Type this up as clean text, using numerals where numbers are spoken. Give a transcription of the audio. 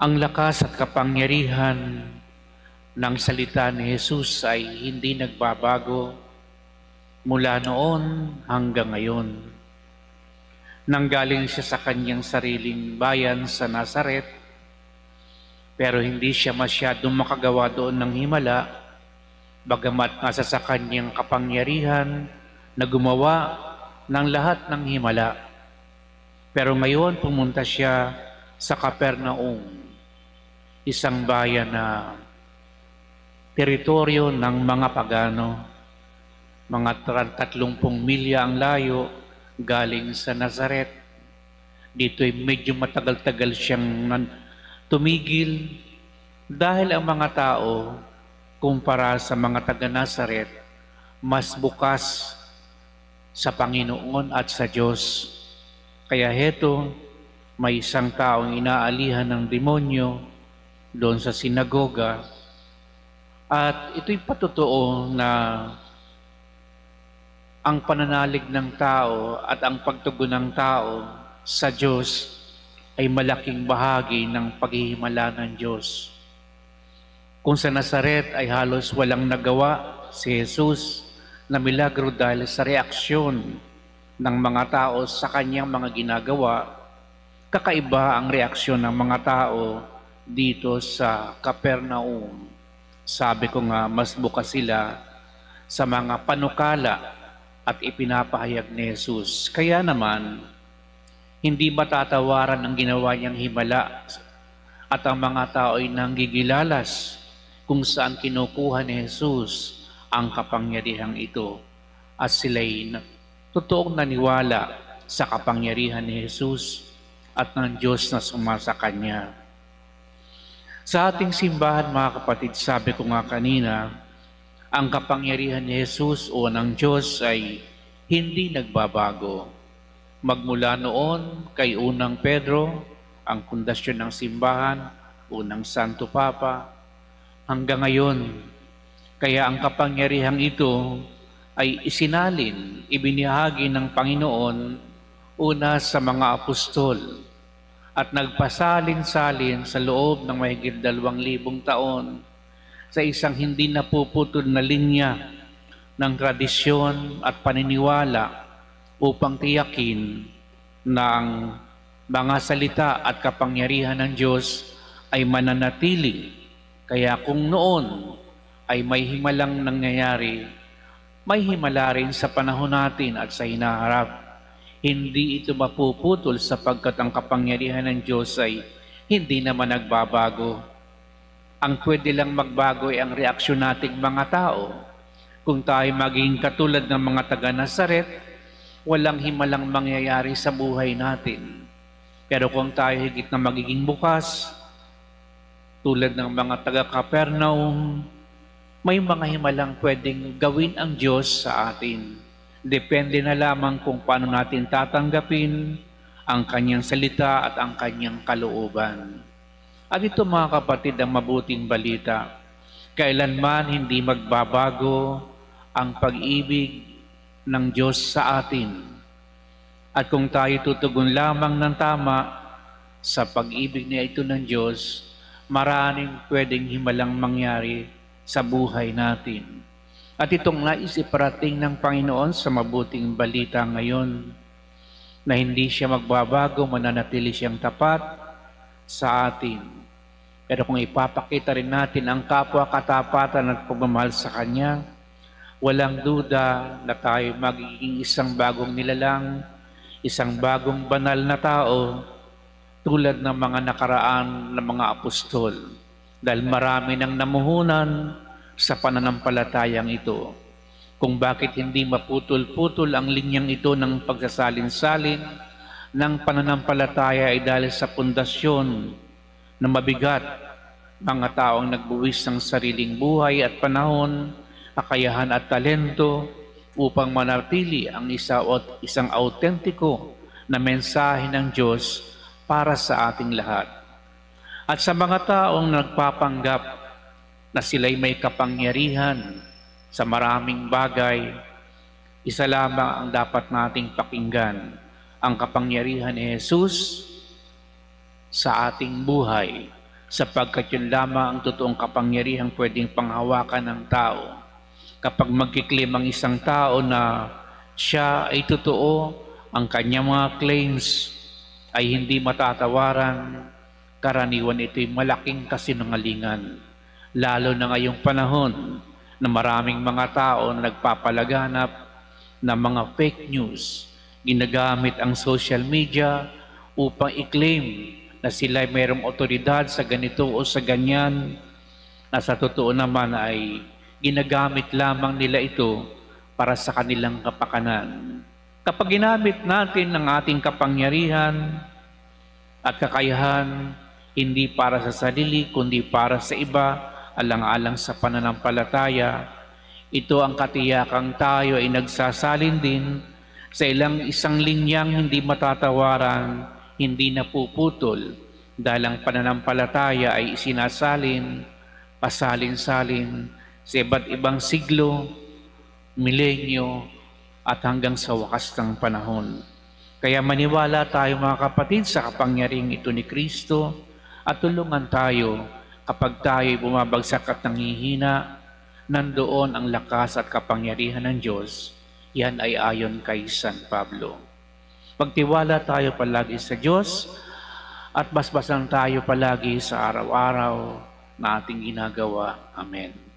Ang lakas at kapangyarihan ng salita ni Jesus ay hindi nagbabago mula noon hanggang ngayon. Nanggaling siya sa kanyang sariling bayan sa Nazaret, pero hindi siya masyadong makagawa doon ng himala, bagamat nasa sa kanyang kapangyarihan na gumawa ng lahat ng himala. Pero ngayon pumunta siya sa Capernaum, isang bayan na teritoryo ng mga pagano. Mga 30 milya ang layo galing sa Nazaret. Dito'y medyo matagal-tagal siyang tumigil dahil ang mga tao, kumpara sa mga taga-Nazaret, mas bukas sa Panginoon at sa Diyos. Kaya heto, may isang taong inaalihan ng demonyo doon sa sinagoga. At ito'y patotoo na ang pananalig ng tao at ang pagtugon ng tao sa Diyos ay malaking bahagi ng paghihimala ng Diyos. Kung sa Nazaret ay halos walang nagawa si Jesus na milagro dahil sa reaksyon ng mga tao sa kanyang mga ginagawa, kakaiba ang reaksyon ng mga tao dito sa Capernaum. Sabi ko nga, mas bukas sila sa mga panukala at ipinapahayag ni Jesus. Kaya naman, hindi matatawaran ang ginawa niyang himala at ang mga tao ay nanggigilalas kung saan kinukuha ni Jesus ang kapangyarihang ito. At sila'y totoong naniwala sa kapangyarihan ni Jesus at ng Diyos na sumasa Kanya. Sa ating simbahan, mga kapatid, sabi ko nga kanina, ang kapangyarihan ni Jesus o ng Diyos ay hindi nagbabago. Magmula noon kay unang Pedro, ang pundasyon ng simbahan, unang Santo Papa, hanggang ngayon. Kaya ang kapangyarihang ito ay isinalin, ibinahagi ng Panginoon una sa mga apostol at nagpasalin-salin sa loob ng mahigit 2,000 taon sa isang hindi napuputol na linya ng tradisyon at paniniwala upang tiyakin na ang mga salita at kapangyarihan ng Diyos ay mananatili. Kaya kung noon ay may himalang nangyayari, may himala rin sa panahon natin at sa hinaharap. Hindi ito mapuputol sapagkat ang kapangyarihan ng Diyos ay hindi naman nagbabago. Ang pwede lang magbago ay ang reaksyon nating mga tao. Kung tayo maging katulad ng mga taga-Nazaret, walang himalang mangyayari sa buhay natin. Pero kung tayo higit na magiging bukas, tulad ng mga taga-Capernaum, may mga himalang pwedeng gawin ang Diyos sa atin. Depende na lamang kung paano natin tatanggapin ang Kanyang salita at ang Kanyang kalooban. At ito, mga kapatid, ang mabuting balita. Kailanman hindi magbabago ang pag-ibig ng Diyos sa atin. At kung tayo tutugon lamang ng tama sa pag-ibig na ito ng Diyos, maraming pwedeng himalang mangyari sa buhay natin. At itong naisiparating ng Panginoon sa mabuting balita ngayon, na hindi siya magbabago, mananatili siyang tapat sa atin. Pero kung ipapakita rin natin ang kapwa-katapatan at pagmamahal sa Kanya, walang duda na tayo magiging isang bagong nilalang, isang bagong banal na tao, tulad ng mga nakaraan ng mga apostol. Dahil marami nang namuhunan sa pananampalatayang ito. Kung bakit hindi maputol-putol ang linyang ito ng pagsasalin-salin ng pananampalataya ay dahil sa pundasyon na mabigat, mga taong nagbuwis ng sariling buhay at panahon, kakayahan at talento upang manatili ang isang autentiko na mensahe ng Diyos para sa ating lahat. At sa mga taong nagpapanggap na sila'y may kapangyarihan sa maraming bagay, isa lamang ang dapat nating pakinggan, ang kapangyarihan ni Jesus sa ating buhay sapagkat yun lamang ang totoong kapangyarihang pwedeng panghawakan ng tao. Kapag magkiklaim ang isang tao na siya ay totoo, ang kanyang mga claims ay hindi matatawaran, karaniwan ito'y malaking kasinungalingan. Lalo na ngayong panahon na maraming mga tao na nagpapalaganap ng mga fake news. Ginagamit ang social media upang i-claim na sila ay mayroong otoridad sa ganito o sa ganyan, na sa totoo naman ay ginagamit lamang nila ito para sa kanilang kapakanan. Kapag ginamit natin ang ating kapangyarihan at kakayahan, hindi para sa sarili, kundi para sa iba, alang-alang sa pananampalataya, ito ang katiyakang tayo ay nagsasalin din sa isang linyang hindi matatawaran, hindi napuputol, dahil ang pananampalataya ay isinasalin, pasalin-salin sa iba't ibang siglo, milenyo, at hanggang sa wakas ng panahon. Kaya maniwala tayo mga kapatid sa kapangyarihang ito ni Kristo at tulungan tayo kapag tayo bumabagsak at nanghihina, nandoon ang lakas at kapangyarihan ng Diyos. Yan ay ayon kay San Pablo. Pagtiwala tayo palagi sa Diyos at basbasan tayo palagi sa araw-araw na ating ginagawa. Amen.